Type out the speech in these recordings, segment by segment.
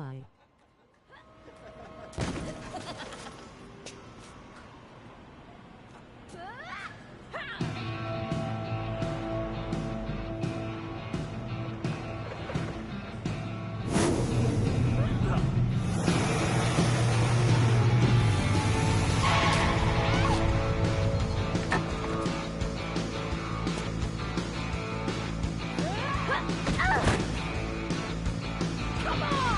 Bye. Come on!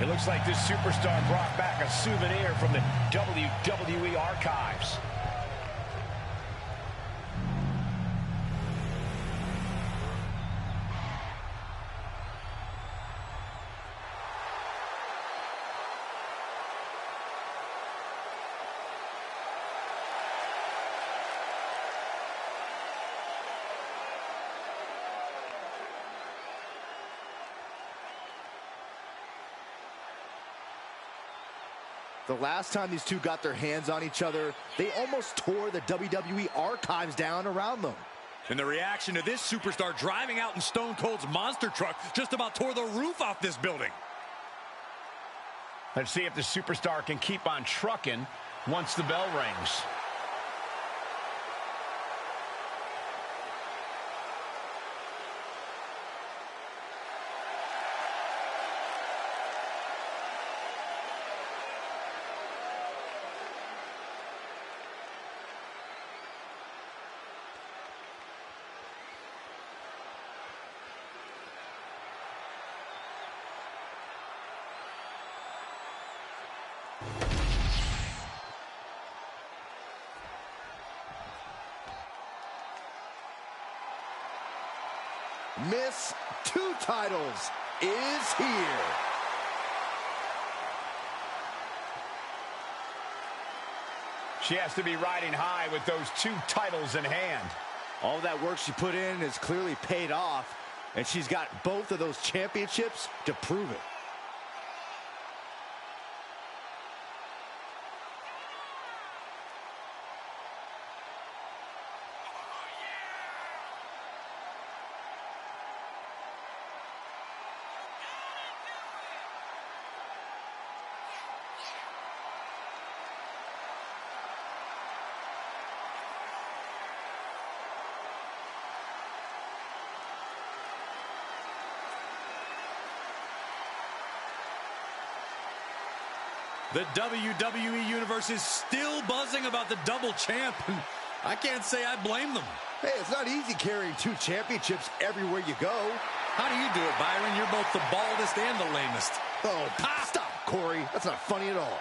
It looks like this superstar brought back a souvenir from the WWE archives. The last time these two got their hands on each other, they almost tore the WWE archives down around them. And the reaction to this superstar driving out in Stone Cold's monster truck just about tore the roof off this building. Let's see if the superstar can keep on trucking once the bell rings. Miss Two Titles is here. She has to be riding high with those two titles in hand. All that work she put in has clearly paid off, and she's got both of those championships to prove it. The WWE Universe is still buzzing about the double champ, and I can't say I blame them. Hey, it's not easy carrying two championships everywhere you go. How do you do it, Byron? You're both the baldest and the lamest. Oh, stop, Corey. That's not funny at all.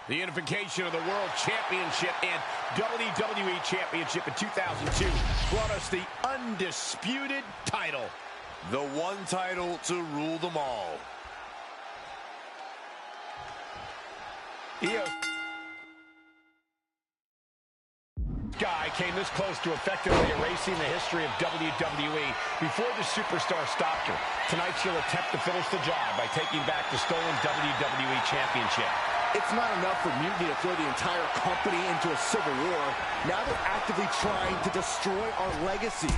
The unification of the World Championship and WWE Championship in 2002 brought us the undisputed title. The one title to rule them all. Io Sky came this close to effectively erasing the history of WWE before the superstar stopped her. Tonight she'll attempt to finish the job by taking back the stolen WWE Championship. It's not enough for Mutiny to throw the entire company into a civil war. Now they're actively trying to destroy our legacy.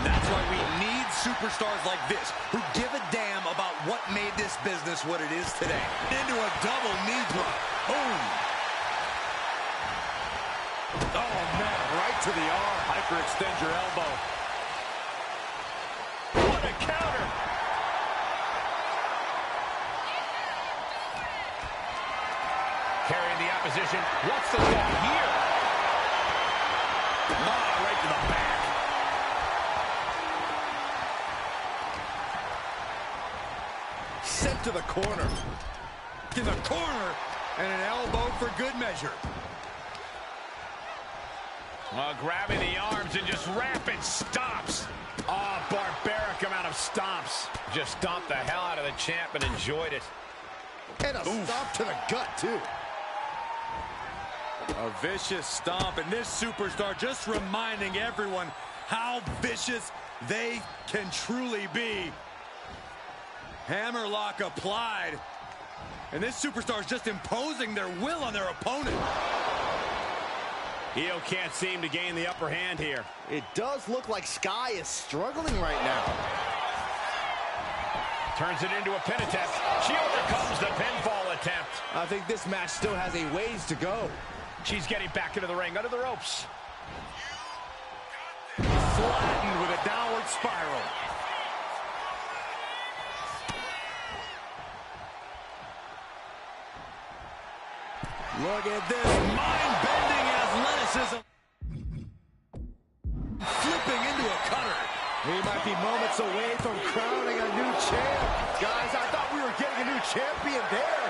That's why we need superstars like this, who give a damn about what made this business what it is today. Into a double knee drop. Boom. Oh, man, right to the arm. Hyperextend your elbow. What a counter. Carrying the opposition. What's the thought here? Oh, right to the back. Sent to the corner. In the corner, and an elbow for good measure. Grabbing the arms and just rapid stomps. Oh, barbaric amount of stomps. Just stomped the hell out of the champ and enjoyed it. And a stomp to the gut, too. A vicious stomp, and this superstar just reminding everyone how vicious they can truly be. Hammerlock applied, and this superstar is just imposing their will on their opponent. Io can't seem to gain the upper hand here. It does look like Sky is struggling right now. Turns it into a pin attempt. She overcomes the pinfall attempt. I think this match still has a ways to go. She's getting back into the ring, under the ropes. Flattened with a downward spiral. Look at this mind-bending athleticism. Flipping into a cutter. He might be moments away from crowning a new champ. Guys, I thought we were getting a new champion there.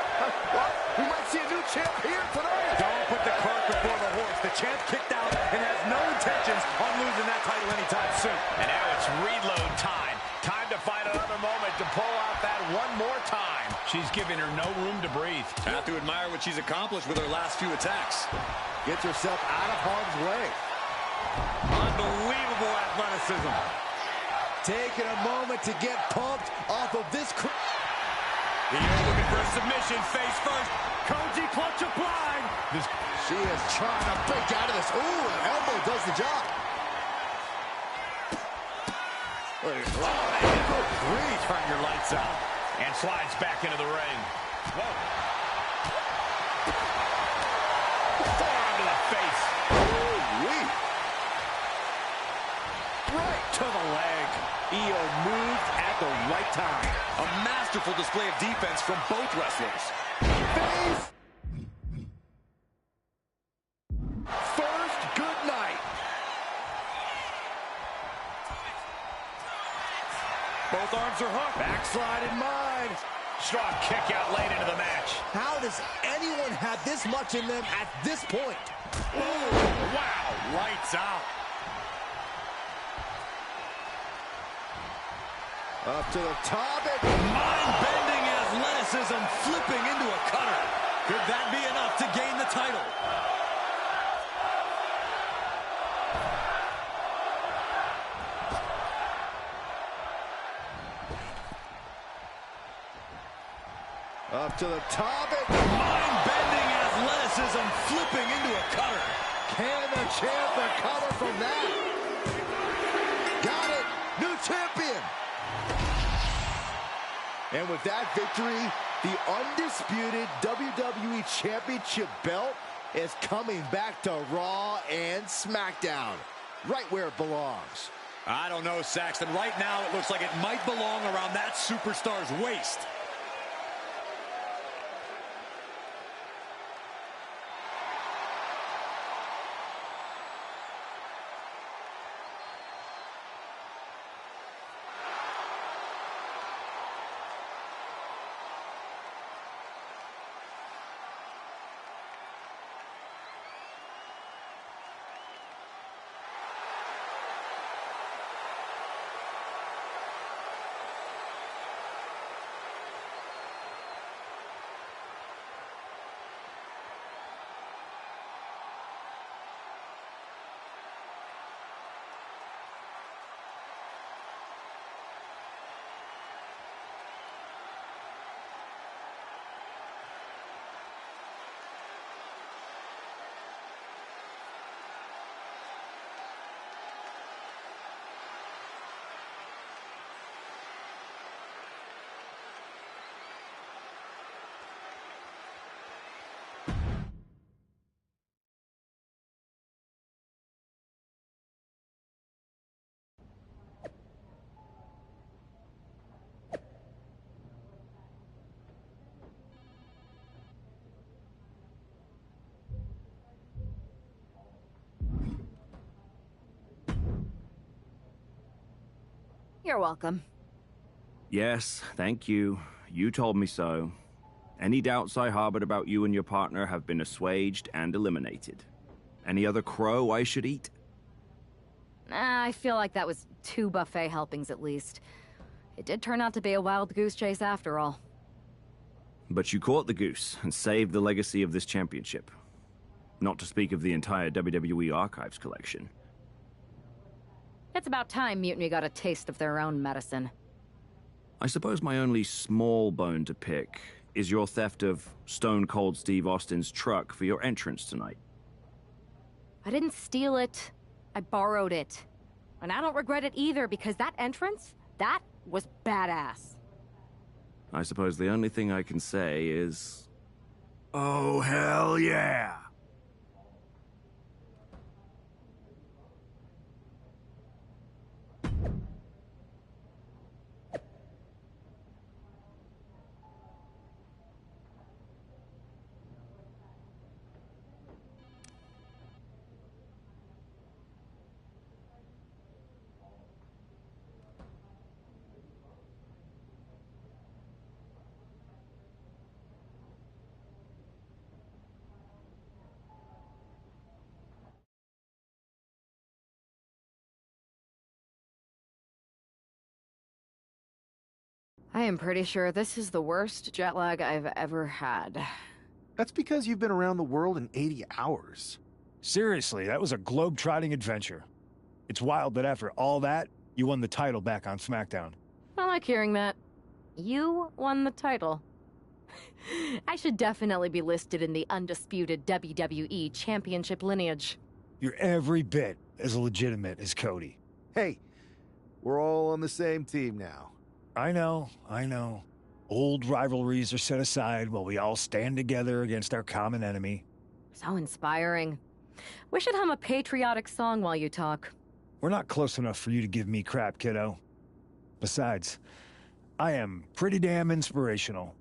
What? We might see a new champ here tonight. Don't put the cart before the horse. The champ kicked out and has no intentions on losing that title anytime soon. And now it's reload time. Time to find another moment to pull out that one more time. She's giving her no room to breathe. Have to admire what she's accomplished with her last few attacks. Gets herself out of harm's way. Unbelievable athleticism. Taking a moment to get pumped off of this. Here looking for a submission, face first. Koji clutch applied. She is trying to break out of this. Ooh, an elbow does the job. Good grief. Turn your lights out. And slides back into the ring. Whoa. Forearm to the face. Ooh-wee. Right to the leg. Io moved at the right time. A masterful display of defense from both wrestlers. Face. First, good night. Both arms are hooked. Backslide in mind. Strong kick out late into the match. How does anyone have this much in them at this point? Ooh, wow. Lights out. Up to the top. Mind-bending athleticism flipping into a cutter. Could that be enough to gain the title? Up to the top. Mind-bending athleticism flipping into a cutter. Can the champ recover from that? Got it. New champion. And with that victory, the undisputed WWE Championship belt is coming back to Raw and SmackDown, right where it belongs. I don't know, Saxton. Right now, it looks like it might belong around that superstar's waist. You're welcome. Yes, thank you. You told me so. Any doubts I harbored about you and your partner have been assuaged and eliminated. Any other crow I should eat? I feel like that was 2 buffet helpings at least. It did turn out to be a wild goose chase after all. But you caught the goose and saved the legacy of this championship. Not to speak of the entire WWE Archives collection. It's about time Mutiny got a taste of their own medicine. I suppose my only small bone to pick is your theft of Stone Cold Steve Austin's truck for your entrance tonight. I didn't steal it. I borrowed it. And I don't regret it either, because that entrance, that was badass. I suppose the only thing I can say is... oh, hell yeah! I am pretty sure this is the worst jet lag I've ever had. That's because you've been around the world in 80 hours. Seriously, that was a globe-trotting adventure. It's wild that after all that, you won the title back on SmackDown. I like hearing that. You won the title. I should definitely be listed in the undisputed WWE Championship lineage. You're every bit as legitimate as Cody. Hey, we're all on the same team now. I know. Old rivalries are set aside while we all stand together against our common enemy. So inspiring. We should hum a patriotic song while you talk. We're not close enough for you to give me crap, kiddo. Besides, I am pretty damn inspirational.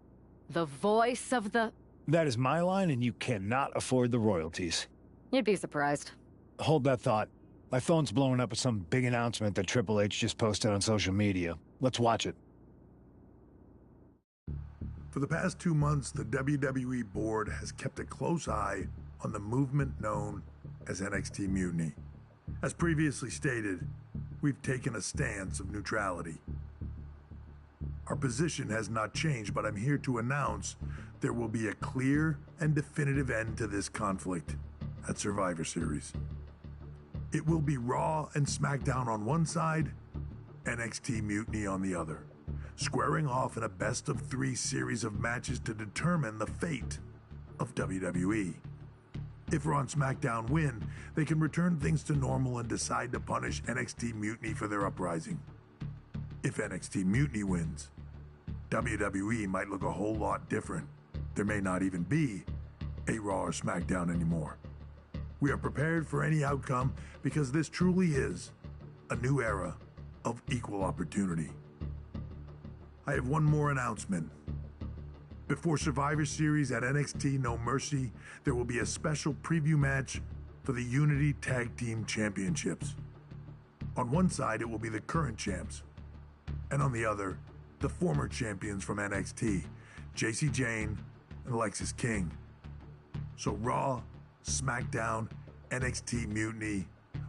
The voice of the... That is my line, and you cannot afford the royalties. You'd be surprised. Hold that thought. My phone's blowing up with some big announcement that Triple H just posted on social media. Let's watch it. For the past 2 months, the WWE board has kept a close eye on the movement known as NXT Mutiny. As previously stated, we've taken a stance of neutrality. Our position has not changed, but I'm here to announce there will be a clear and definitive end to this conflict at Survivor Series. It will be Raw and SmackDown on one side, NXT Mutiny on the other, squaring off in a best-of-3 series of matches to determine the fate of WWE. If Raw and SmackDown win, they can return things to normal and decide to punish NXT Mutiny for their uprising. If NXT Mutiny wins, WWE might look a whole lot different. There may not even be a Raw or SmackDown anymore. We are prepared for any outcome because this truly is a new era of equal opportunity. I have one more announcement. Before Survivor Series at NXT No Mercy, there will be a special preview match for the Unity Tag Team Championships. On one side, it will be the current champs, and on the other, the former champions from NXT, Jacy Jayne and Alexis King. So Raw, SmackDown, NXT Mutiny,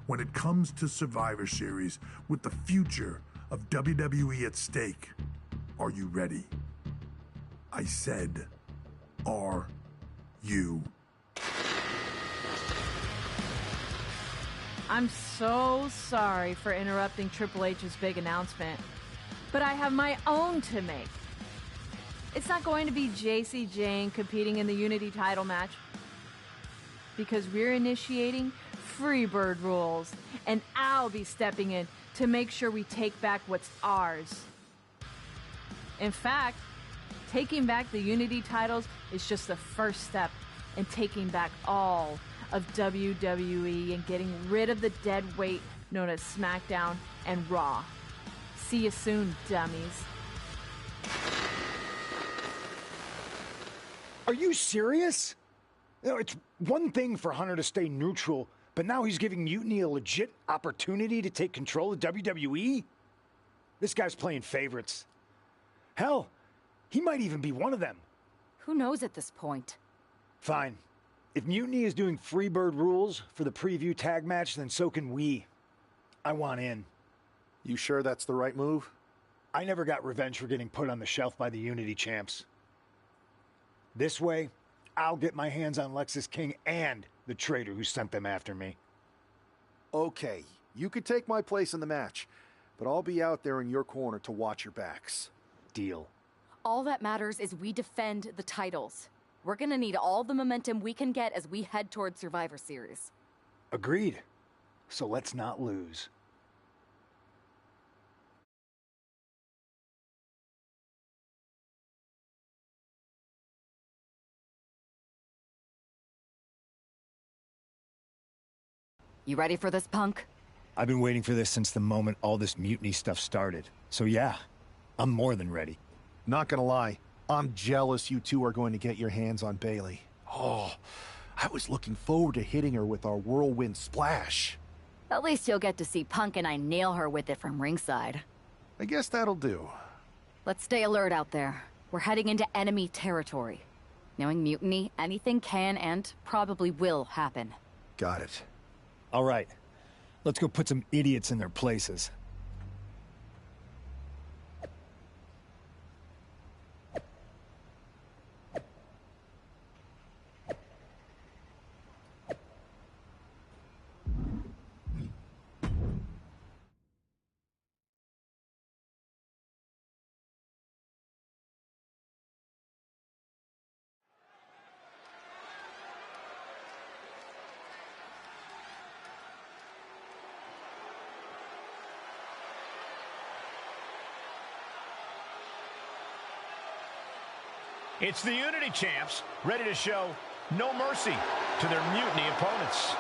when it comes to Survivor Series, with the future of WWE at stake, are you ready? I said, are you? I'm so sorry for interrupting Triple H's big announcement, but I have my own to make. It's not going to be Jacy Jayne competing in the Unity title match, because we're initiating Freebird rules, and I'll be stepping in to make sure we take back what's ours. In fact, taking back the Unity titles is just the first step in taking back all of WWE and getting rid of the dead weight known as SmackDown and Raw. See you soon, dummies. Are you serious? You know, it's one thing for Hunter to stay neutral, but now he's giving Mutiny a legit opportunity to take control of WWE? This guy's playing favorites. Hell, he might even be one of them. Who knows at this point? Fine. If Mutiny is doing Freebird rules for the preview tag match, then so can we. I want in. You sure that's the right move? I never got revenge for getting put on the shelf by the Unity champs. This way, I'll get my hands on Lexis King and the traitor who sent them after me. Okay, you could take my place in the match, but I'll be out there in your corner to watch your backs. Deal. All that matters is we defend the titles. We're gonna need all the momentum we can get as we head toward Survivor Series. Agreed. So let's not lose. You ready for this, punk? I've been waiting for this since the moment all this Mutiny stuff started. So yeah, I'm more than ready. Not gonna lie, I'm jealous you two are going to get your hands on Bayley. Oh, I was looking forward to hitting her with our whirlwind splash. At least you'll get to see Punk and I nail her with it from ringside. I guess that'll do. Let's stay alert out there. We're heading into enemy territory. Knowing Mutiny, anything can and probably will happen. Got it. All right, let's go put some idiots in their places. It's the Unity Champs, ready to show no mercy to their Mutiny opponents.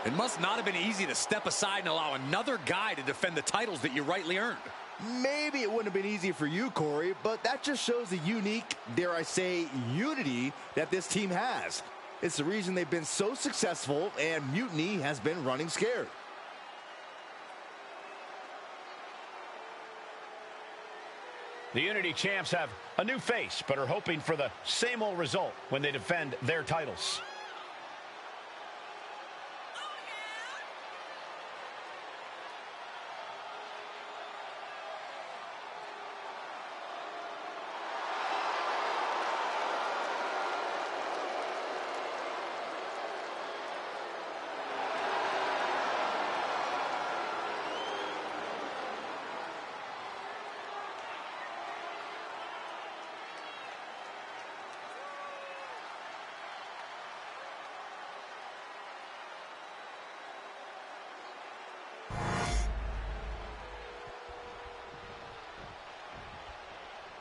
It must not have been easy to step aside and allow another guy to defend the titles that you rightly earned. Maybe it wouldn't have been easy for you, Corey, but that just shows the unique, dare I say, unity that this team has. It's the reason they've been so successful, and Mutiny has been running scared. The Unity Champs have a new face, but are hoping for the same old result when they defend their titles.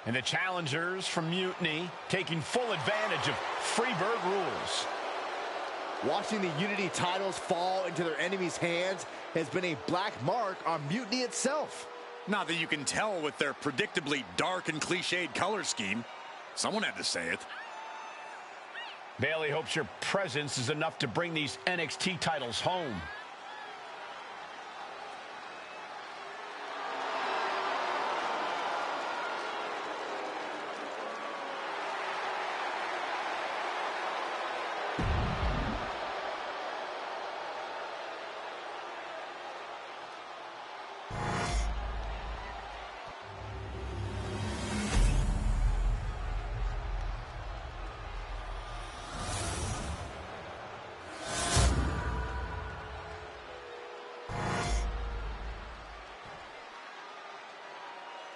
And the challengers from Mutiny taking full advantage of Freebird rules. Watching the Unity titles fall into their enemies' hands has been a black mark on Mutiny itself. Not that you can tell with their predictably dark and cliched color scheme. Someone had to say it. Bayley hopes your presence is enough to bring these NXT titles home.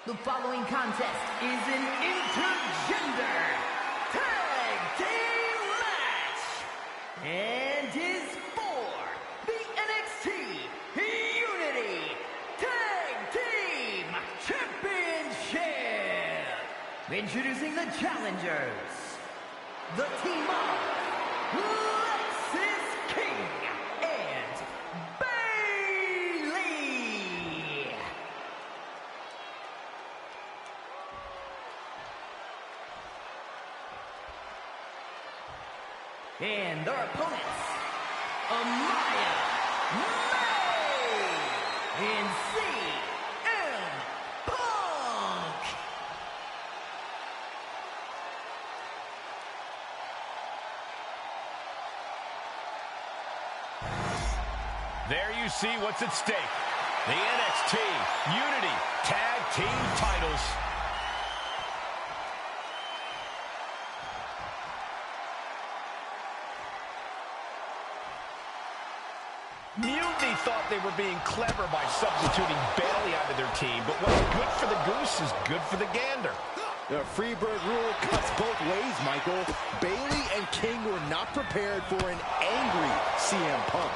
The following contest is an intergender tag team match and is for the NXT Unity Tag Team Championship. Introducing the challengers, the team of Lexis King and Bayley. And their opponents, Amaya, May, and CM Punk. There you see what's at stake. The NXT Unity Tag Team titles. Mutiny thought they were being clever by substituting Bayley out of their team, but what's good for the goose is good for the gander. The Freebird rule cuts both ways, Michael. Bayley and King were not prepared for an angry CM Punk.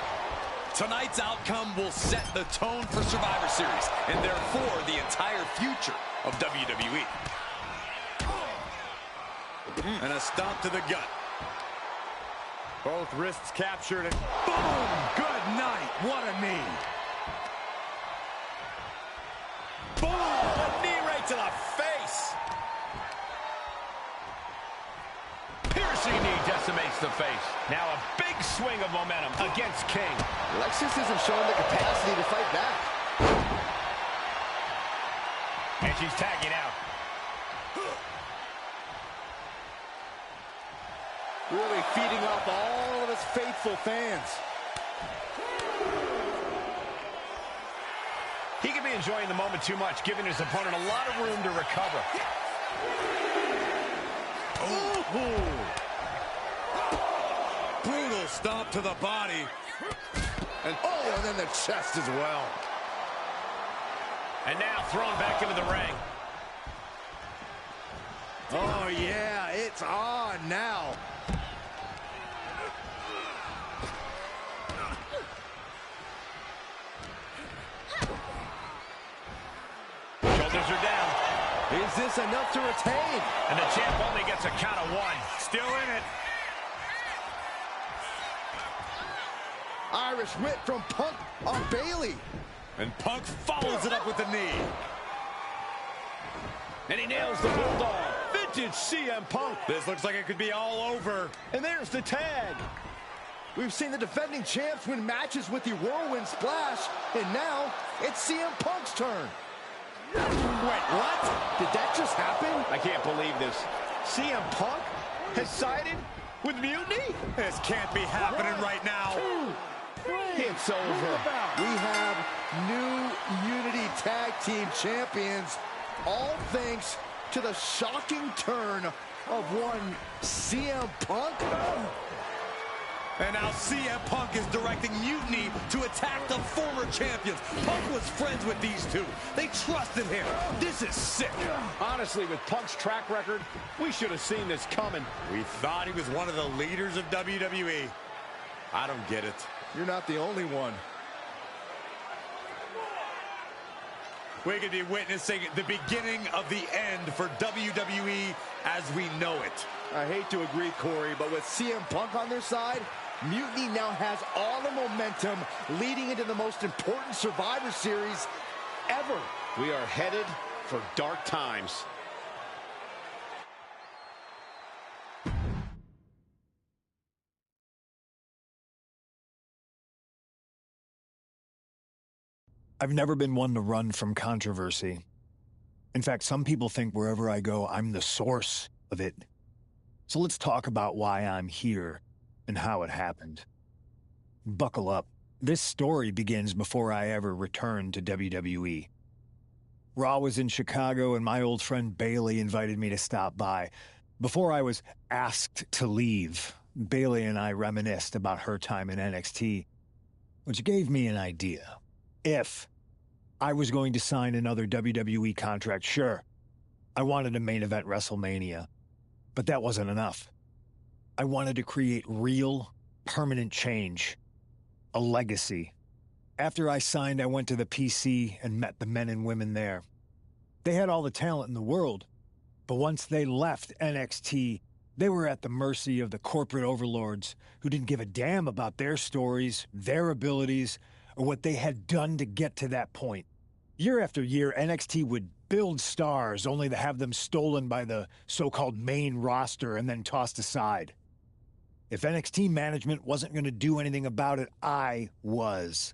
Tonight's outcome will set the tone for Survivor Series, and therefore the entire future of WWE. And a stomp to the gut. Both wrists captured and Boom! Good night. What a knee. Boom! A knee right to the face. Piercing knee decimates the face. Now a big swing of momentum against King. Lexis isn't showing the capacity to fight back. And she's tagging out. Really feeding off all of his faithful fans. He could be enjoying the moment too much, giving his opponent a lot of room to recover. Ooh. Brutal stomp to the body. And then the chest as well. And now thrown back into the ring. Oh, yeah, it's on now. Is this enough to retain? And the champ only gets a count of 1. Still in it. Irish whip from Punk on Bayley. And Punk follows it up with the knee. And he nails the Bulldog. Vintage CM Punk. This looks like it could be all over. And there's the tag. We've seen the defending champs win matches with the Whirlwind Splash, and now it's CM Punk's turn. Wait, what? Did that just happen? I can't believe this. CM Punk has sided with Mutiny? This can't be happening right now. It's over. We have new Unity Tag Team Champions, all thanks to the shocking turn of one CM Punk. And now CM Punk is directing Mutiny to attack the former champions. Punk was friends with these two. They trusted him. This is sick. Honestly, with Punk's track record, we should have seen this coming. We thought he was one of the leaders of WWE. I don't get it. You're not the only one. We could be witnessing the beginning of the end for WWE as we know it. I hate to agree, Corey, but with CM Punk on their side, Mutiny now has all the momentum leading into the most important Survivor Series ever. We are headed for dark times. I've never been one to run from controversy. In fact, some people think wherever I go, I'm the source of it. So let's talk about why I'm here and how it happened. Buckle up. This story begins before I ever returned to WWE. Raw was in Chicago and my old friend Bayley invited me to stop by. Before I was asked to leave, Bayley and I reminisced about her time in NXT, which gave me an idea. If I was going to sign another WWE contract, sure, I wanted to main event WrestleMania, but that wasn't enough. I wanted to create real, permanent change, a legacy. After I signed, I went to the PC and met the men and women there. They had all the talent in the world, but once they left NXT, they were at the mercy of the corporate overlords who didn't give a damn about their stories, their abilities, or what they had done to get to that point. Year after year, NXT would build stars only to have them stolen by the so-called main roster and then tossed aside. If NXT management wasn't going to do anything about it, I was.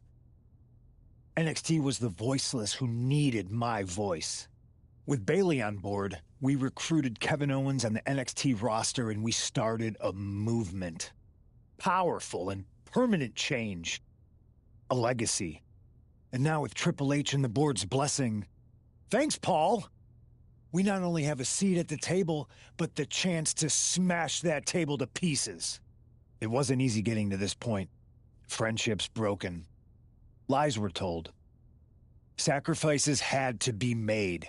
NXT was the voiceless who needed my voice. With Bayley on board, we recruited Kevin Owens on the NXT roster and we started a movement. Powerful and permanent change. A legacy. And now with Triple H and the board's blessing, thanks, Paul! We not only have a seat at the table, but the chance to smash that table to pieces. It wasn't easy getting to this point. Friendships broken. Lies were told. Sacrifices had to be made.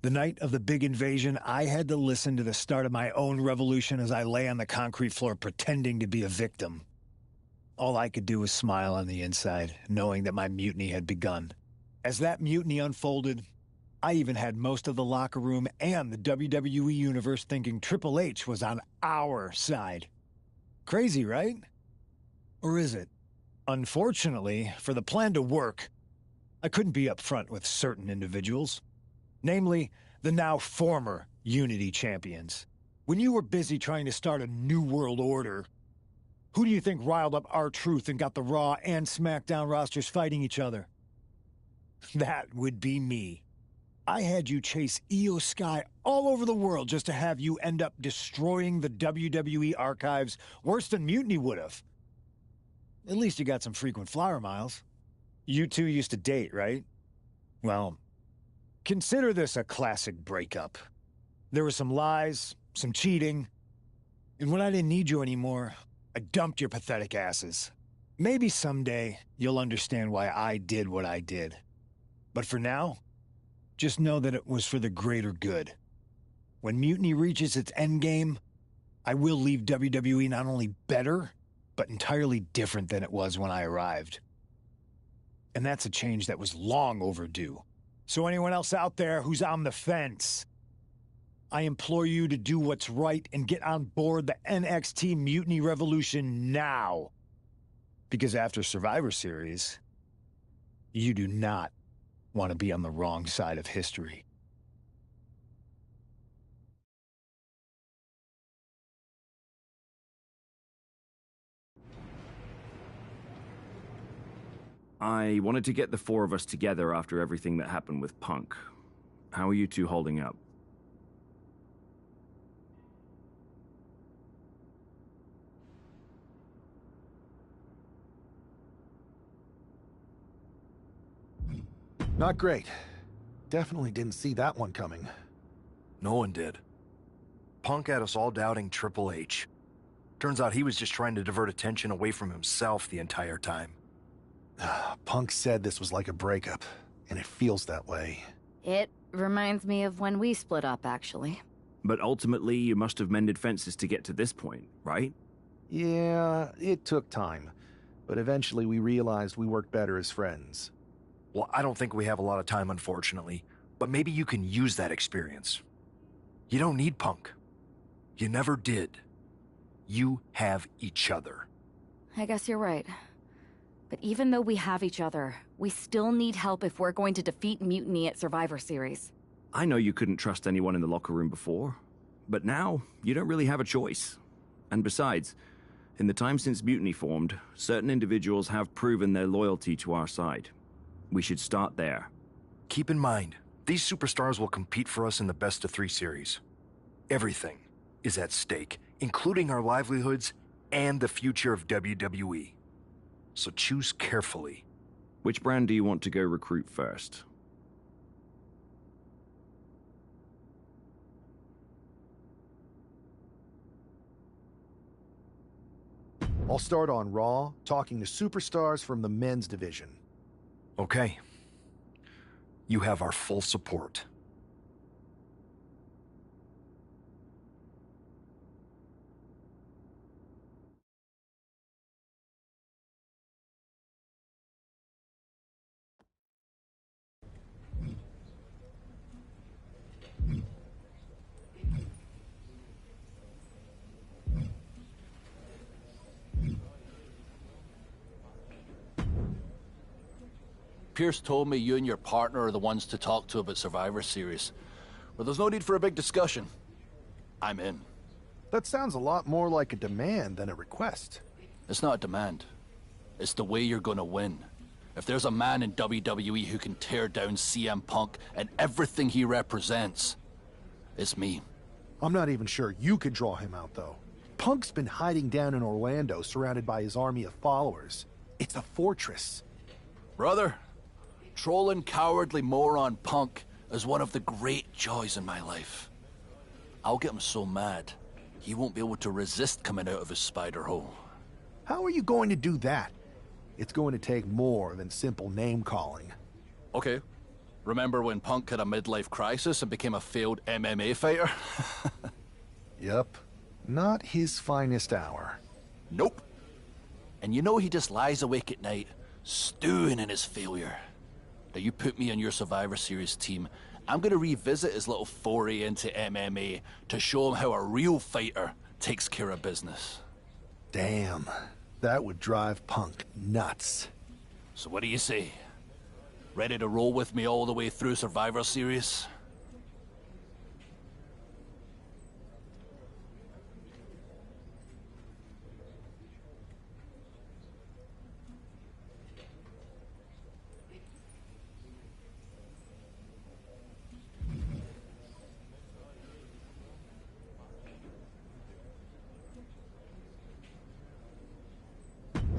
The night of the big invasion, I had to listen to the start of my own revolution as I lay on the concrete floor pretending to be a victim. All I could do was smile on the inside, knowing that my mutiny had begun. As that mutiny unfolded, I even had most of the locker room and the WWE Universe thinking Triple H was on our side. Crazy, right? Or is it? Unfortunately, for the plan to work, I couldn't be upfront with certain individuals. Namely, the now former Unity champions. When you were busy trying to start a new world order, who do you think riled up R-Truth and got the Raw and SmackDown rosters fighting each other? That would be me. I had you chase Io Sky all over the world just to have you end up destroying the WWE archives worse than Mutiny would have. At least you got some frequent flyer miles. You two used to date, right? Well, consider this a classic breakup. There were some lies, some cheating, and when I didn't need you anymore, I dumped your pathetic asses. Maybe someday you'll understand why I did what I did. But for now, just know that it was for the greater good. When Mutiny reaches its endgame, I will leave WWE not only better, but entirely different than it was when I arrived. And that's a change that was long overdue. So anyone else out there who's on the fence, I implore you to do what's right and get on board the NXT Mutiny Revolution now. Because after Survivor Series, you do not want to be on the wrong side of history. I wanted to get the four of us together after everything that happened with Punk. How are you two holding up? Not great. Definitely didn't see that one coming. No one did. Punk had us all doubting Triple H. Turns out he was just trying to divert attention away from himself the entire time. Punk said this was like a breakup, and it feels that way. It reminds me of when we split up, actually. But ultimately, you must have mended fences to get to this point, right? Yeah, it took time. But eventually we realized we worked better as friends. Well, I don't think we have a lot of time, unfortunately. But maybe you can use that experience. You don't need Punk. You never did. You have each other. I guess you're right. But even though we have each other, we still need help if we're going to defeat Mutiny at Survivor Series. I know you couldn't trust anyone in the locker room before, but now you don't really have a choice. And besides, in the time since Mutiny formed, certain individuals have proven their loyalty to our side. We should start there. Keep in mind, these superstars will compete for us in the best-of-3 series. Everything is at stake, including our livelihoods and the future of WWE. So choose carefully. Which brand do you want to go recruit first? I'll start on Raw, talking to superstars from the men's division. Okay. You have our full support. Pierce told me you and your partner are the ones to talk to about Survivor Series. Well, there's no need for a big discussion. I'm in. That sounds a lot more like a demand than a request. It's not a demand. It's the way you're gonna win. If there's a man in WWE who can tear down CM Punk and everything he represents, it's me. I'm not even sure you could draw him out, though. Punk's been hiding down in Orlando, surrounded by his army of followers. It's a fortress. Brother, trolling cowardly moron Punk is one of the great joys in my life. I'll get him so mad, he won't be able to resist coming out of his spider hole. How are you going to do that? It's going to take more than simple name-calling. Okay. Remember when Punk had a midlife crisis and became a failed MMA fighter? Yep. Not his finest hour. Nope. And you know he just lies awake at night, stewing in his failure. Now you put me on your Survivor Series team, I'm gonna revisit his little foray into MMA to show him how a real fighter takes care of business. Damn. That would drive Punk nuts. So what do you say? Ready to roll with me all the way through Survivor Series?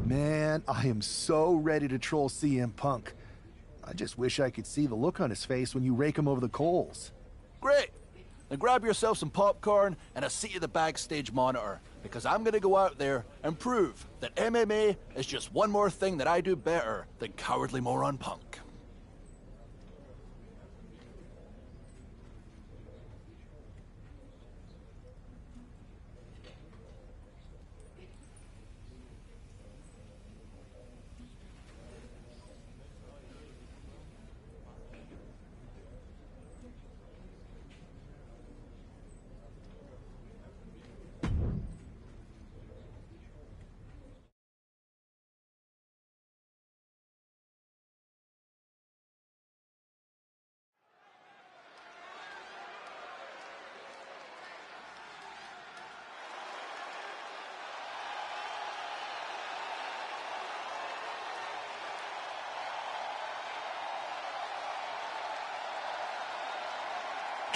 Man, I am so ready to troll CM Punk. I just wish I could see the look on his face when you rake him over the coals. Great! Then grab yourself some popcorn and a seat at the backstage monitor, because I'm gonna go out there and prove that MMA is just one more thing that I do better than cowardly moron Punk.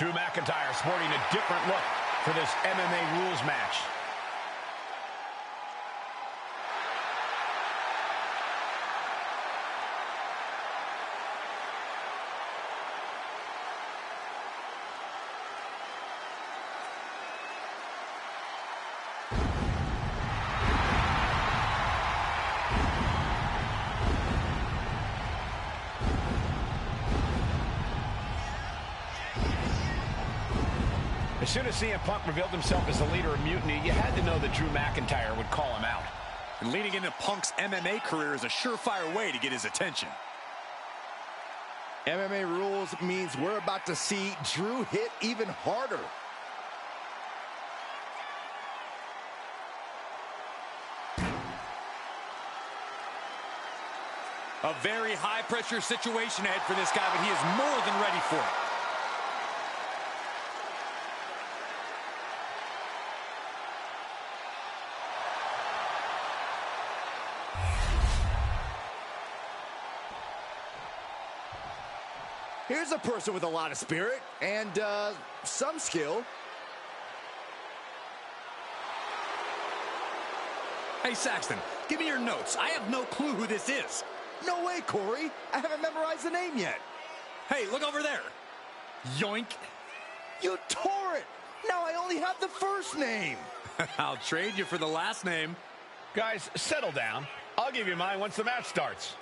Drew McIntyre sporting a different look for this MMA rules match. As soon as CM Punk revealed himself as the leader of Mutiny, you had to know that Drew McIntyre would call him out. And leading into Punk's MMA career is a surefire way to get his attention. MMA rules means we're about to see Drew hit even harder. A very high-pressure situation ahead for this guy, but he is more than ready for it. Here's a person with a lot of spirit and some skill. Hey, Saxton, give me your notes. I have no clue who this is. No way, Corey. I haven't memorized the name yet. Hey, look over there. Yoink. You tore it. Now I only have the first name. I'll trade you for the last name. Guys, settle down. I'll give you mine once the match starts.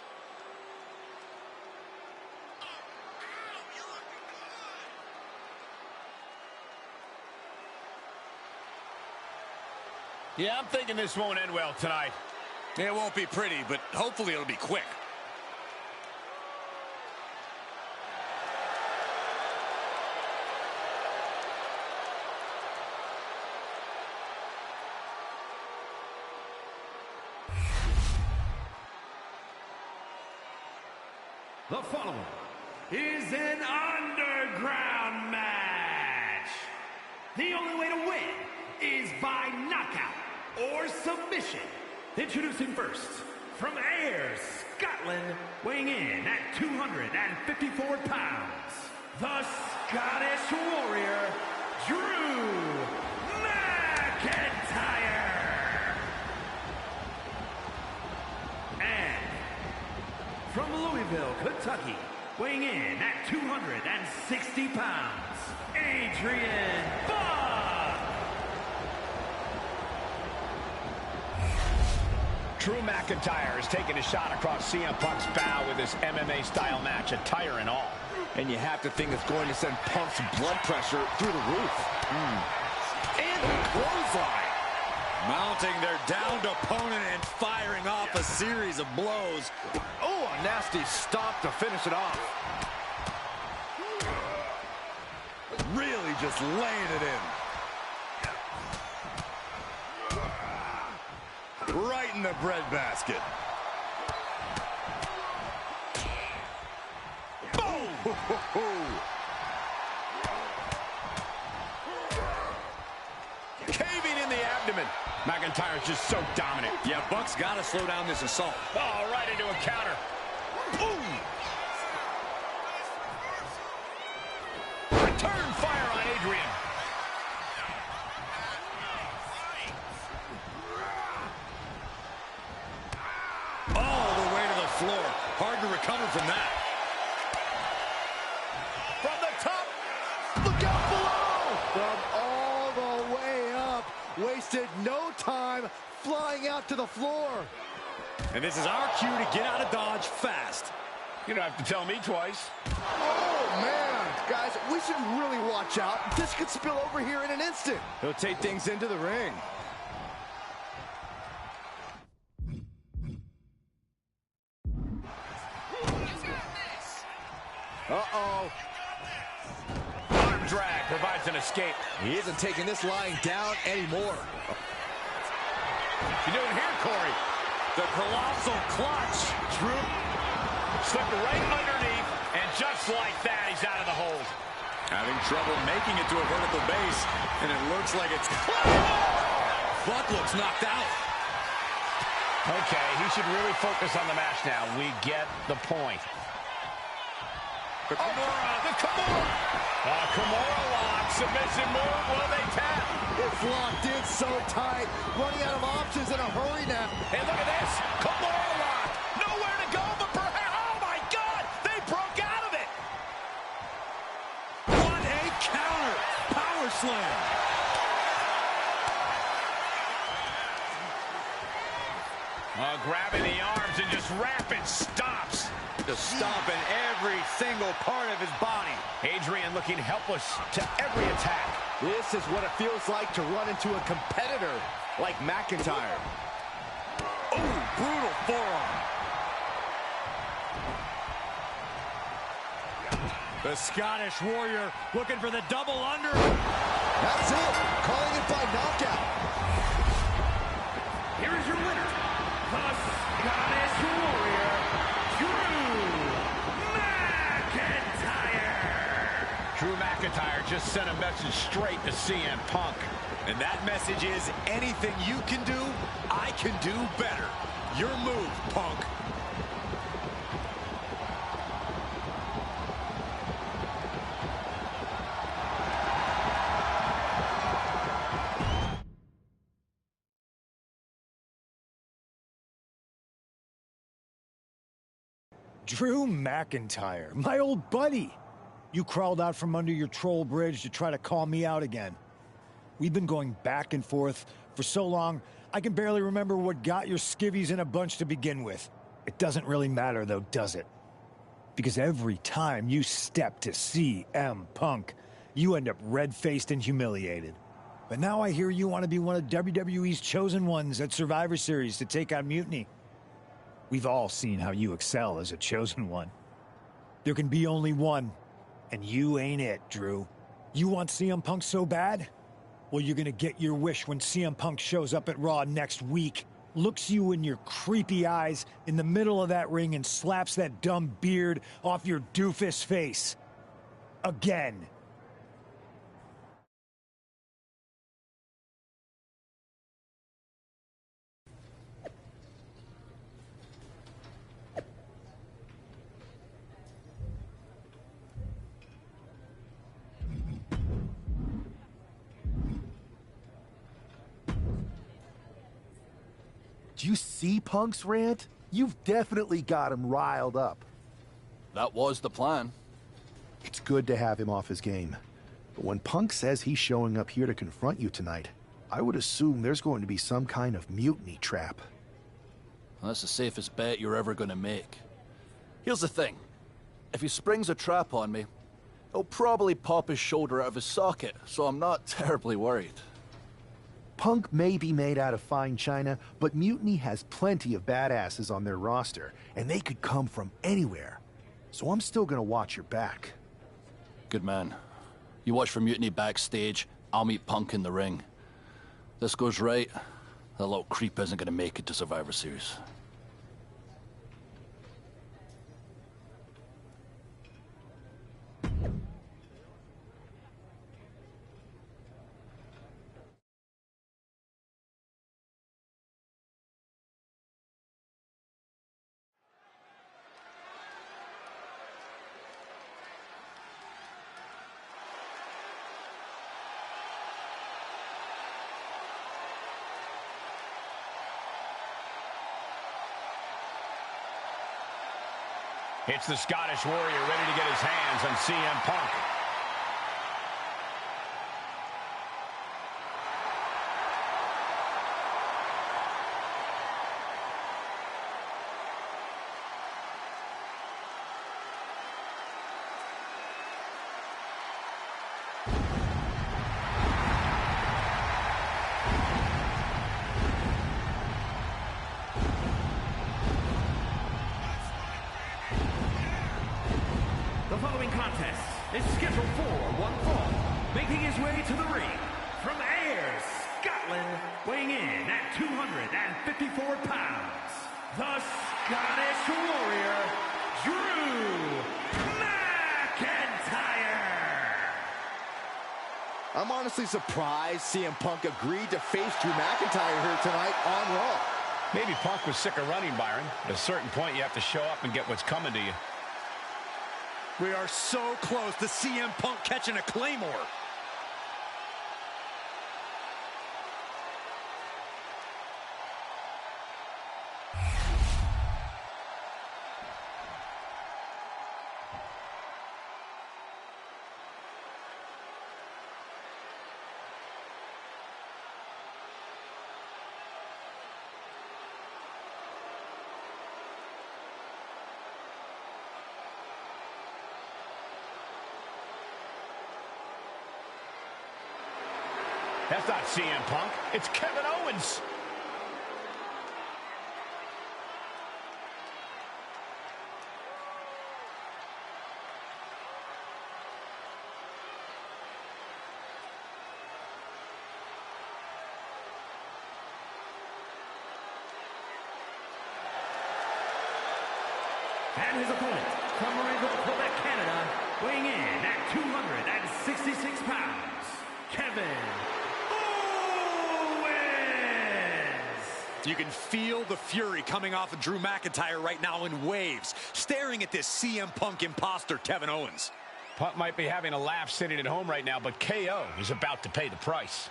Yeah, I'm thinking this won't end well tonight. It won't be pretty, but hopefully it'll be quick. The following is an underground match. The only way to win is by knockout or submission. Introducing first, from Ayr, Scotland, weighing in at 254 pounds, the Scottish Warrior, Drew McIntyre. And from Louisville, Kentucky, weighing in at 260 pounds, Adrian Buck. Drew McIntyre is taking a shot across CM Punk's bow with this MMA-style match, attire and all. And you have to think it's going to send Punk's blood pressure through the roof. And clothesline. Mounting their downed opponent and firing off a series of blows. Oh, a nasty stop to finish it off. Really just laying it in. Right in the breadbasket. Boom! Caving in the abdomen. McIntyre's just so dominant. Yeah, Buck's got to slow down this assault. Oh, right into a counter. Boom! Return fire on Adrian. All the way to the floor. Hard to recover from that. From the top. Look out below. From all the way up. Wasted no time flying out to the floor. And this is our cue to get out of Dodge fast. You don't have to tell me twice. Oh, man. Guys, we should really watch out. This could spill over here in an instant. He'll take things into the ring. Uh-oh. Arm drag provides an escape. He isn't taking this lying down anymore. You doing here, Corey? The colossal clutch. Drew slipped right underneath, and just like that, he's out of the hold. Having trouble making it to a vertical base, and it looks like it's... Buck looks knocked out. Okay, he should really focus on the match now. We get the point. The Kimura lock. Submission move. Will they tap? It's locked in so tight. Running out of options in a hurry now. Hey, look at this. Kimura lock. Nowhere to go, but perhaps. Oh, my God. They broke out of it. What a counter. Power slam. Grabbing the arms and just rapid stops. Just stomping every single part of his body. Adrian looking helpless to every attack. This is what it feels like to run into a competitor like McIntyre. Oh, brutal forearm. The Scottish Warrior looking for the double under. That's it. Calling it by knockout. Here is your winner, the Scottish Warrior, Drew McIntyre. Drew McIntyre just sent a message straight to CM Punk. And that message is, anything you can do, I can do better. Your move, Punk. Drew McIntyre, my old buddy. You crawled out from under your troll bridge to try to call me out again. We've been going back and forth for so long, I can barely remember what got your skivvies in a bunch to begin with. It doesn't really matter, though, does it? Because every time you step to CM Punk, you end up red-faced and humiliated. But now I hear you want to be one of WWE's chosen ones at Survivor Series to take on Mutiny. We've all seen how you excel as a chosen one. There can be only one, and you ain't it, Drew. You want CM Punk so bad? Well, you're gonna get your wish when CM Punk shows up at Raw next week, looks you in your creepy eyes in the middle of that ring and slaps that dumb beard off your doofus face. Again. Do you see Punk's rant? You've definitely got him riled up. That was the plan. It's good to have him off his game. But when Punk says he's showing up here to confront you tonight, I would assume there's going to be some kind of mutiny trap. That's the safest bet you're ever going to make. Here's the thing. If he springs a trap on me, he'll probably pop his shoulder out of his socket, so I'm not terribly worried. Punk may be made out of fine china, but Mutiny has plenty of badasses on their roster, and they could come from anywhere. So I'm still gonna watch your back. Good man. You watch for Mutiny backstage, I'll meet Punk in the ring. This goes right, that little creep isn't gonna make it to Survivor Series. It's the Scottish Warrior ready to get his hands on CM Punk. The following contest is scheduled for one fall, making his way to the ring from Ayr, Scotland, weighing in at 254 pounds, the Scottish Warrior, Drew McIntyre. I'm honestly surprised CM Punk agreed to face Drew McIntyre here tonight on Raw. Maybe Punk was sick of running, Byron. At a certain point, you have to show up and get what's coming to you. We are so close to CM Punk catching a Claymore. That's not CM Punk. It's Kevin Owens. And his opponent, from Montreal, Quebec, Canada, weighing in at 266 pounds, Kevin Owens! You can feel the fury coming off of Drew McIntyre right now in waves, staring at this CM Punk imposter, Kevin Owens. Punk might be having a laugh sitting at home right now, but KO is about to pay the price.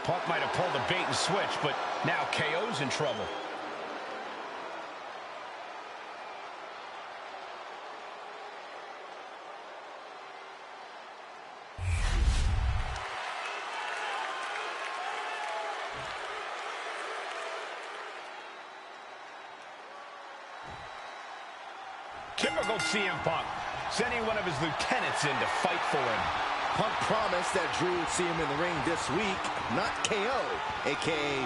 Punk might have pulled a bait and switch, but now KO's in trouble. Typical CM Punk, sending one of his lieutenants in to fight for him. Punk promised that Drew would see him in the ring this week, not KO, a.k.a.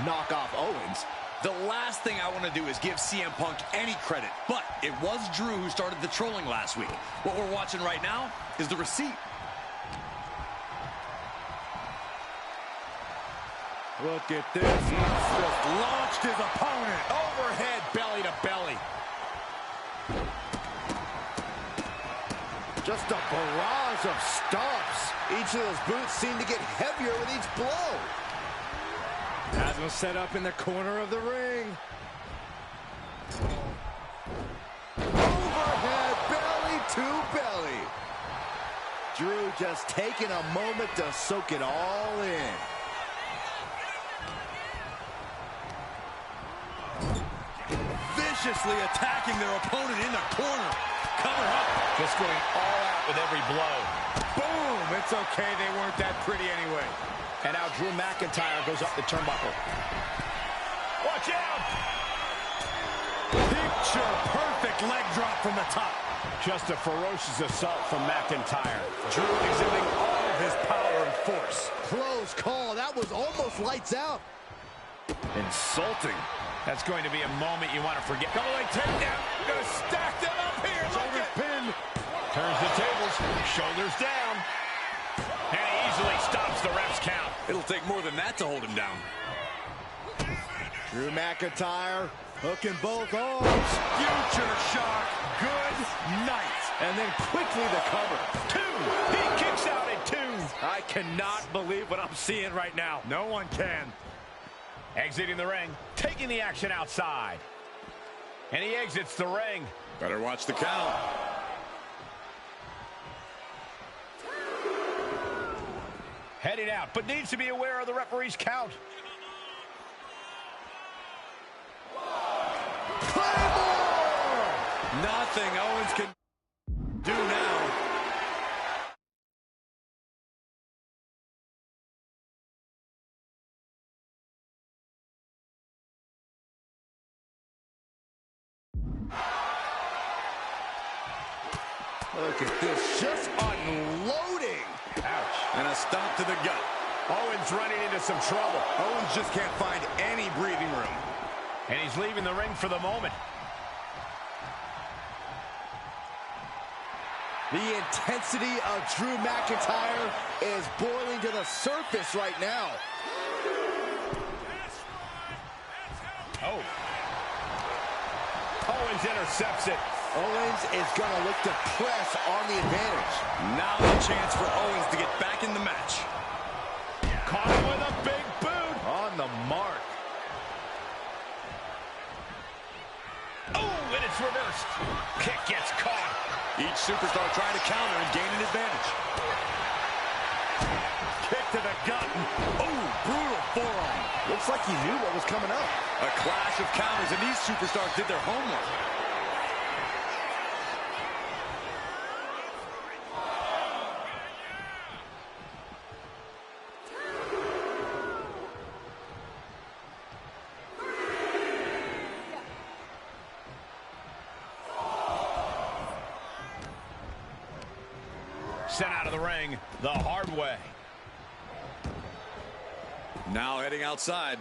knock off Owens. The last thing I want to do is give CM Punk any credit, but it was Drew who started the trolling last week. What we're watching right now is the receipt. Look at this. He's just launched his opponent. Overhead, belly to belly. Just a barrage of stomps. Each of those boots seem to get heavier with each blow. Has him set up in the corner of the ring. Overhead, belly to belly. Drew just taking a moment to soak it all in. Viciously attacking their opponent in the corner. Cover up. Just going all out with every blow. Boom! It's okay, they weren't that pretty anyway. And now Drew McIntyre goes up the turnbuckle. Watch out! Picture perfect leg drop from the top. Just a ferocious assault from McIntyre. Drew exhibiting all of his power and force. Close call. That was almost lights out. Insulting. That's going to be a moment you want to forget. Double leg takedown. Going to stack them up here. Shoulders pinned. Turns the tables. Shoulders down. And he easily stops the ref's count. It'll take more than that to hold him down. Drew McIntyre hooking both arms. Future shock. Good night. And then quickly the cover. Two. He kicks out at two. I cannot believe what I'm seeing right now. No one can. Exiting the ring, taking the action outside. And he exits the ring. Better watch the count. Heading out, but needs to be aware of the referee's count. Claymore! Nothing Owens can do now. Look at this, just unloading. Ouch. And a stomp to the gut. Owens running into some trouble. Owens just can't find any breathing room. And he's leaving the ring for the moment. The intensity of Drew McIntyre is boiling to the surface right now. Oh. Owens intercepts it. Owens is going to look to press on the advantage. Now a chance for Owens to get back in the match. Caught him with a big boot. On the mark. Oh, and it's reversed. Kick gets caught. Each superstar trying to counter and gain an advantage. Kick to the gut. Oh, brutal forearm. Looks like he knew what was coming up. A clash of counters, and these superstars did their homework. Sent out of the ring the hard way. Now heading outside.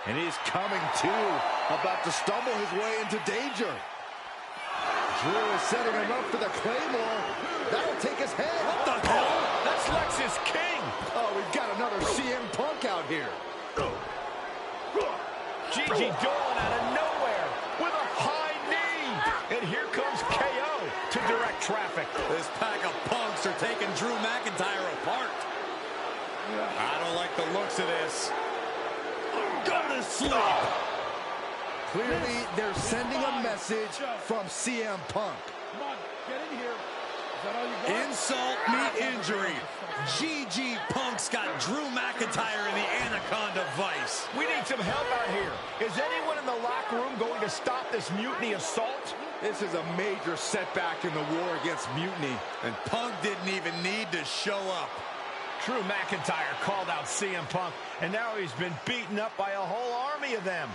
And he's coming to, about to stumble his way into danger. Drew is setting him up for the Claymore. That'll take his head. What the hell? That's Lexus King. Oh, we've got another CM Punk out here. Gigi Dolan out of nowhere with a high knee. And here comes KO to direct traffic. This pack of punks are taking Drew McIntyre apart. I don't like the looks of this. Go to sleep. Clearly, they're sending a message from CM Punk. Come on, get in here. Is that all you got? Insult meet injury. GG Punk's got Drew McIntyre in the Anaconda Vice. We need some help out here. Is anyone in the locker room going to stop this mutiny assault? This is a major setback in the war against mutiny. And Punk didn't even need to show up. Drew McIntyre called out CM Punk, and now he's been beaten up by a whole army of them.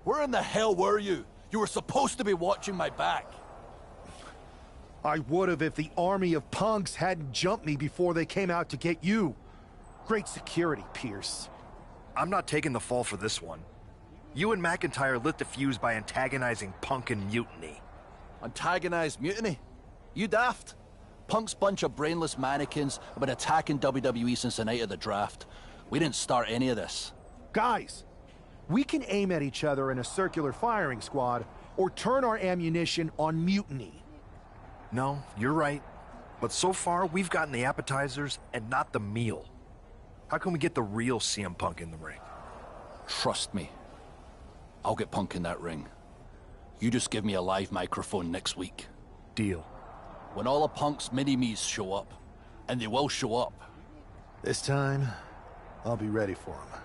Where in the hell were you? You were supposed to be watching my back. I would have if the army of punks hadn't jumped me before they came out to get you. Great security, Pierce. I'm not taking the fall for this one. You and McIntyre lit the fuse by antagonizing Punk and Mutiny. Antagonized Mutiny? You daft? Punk's bunch of brainless mannequins have been attacking WWE since the night of the draft. We didn't start any of this. Guys, we can aim at each other in a circular firing squad or turn our ammunition on Mutiny. No, you're right. But so far, we've gotten the appetizers and not the meal. How can we get the real CM Punk in the ring? Trust me. I'll get Punk in that ring. You just give me a live microphone next week. Deal. When all of Punk's mini-me's show up, and they will show up. This time, I'll be ready for him.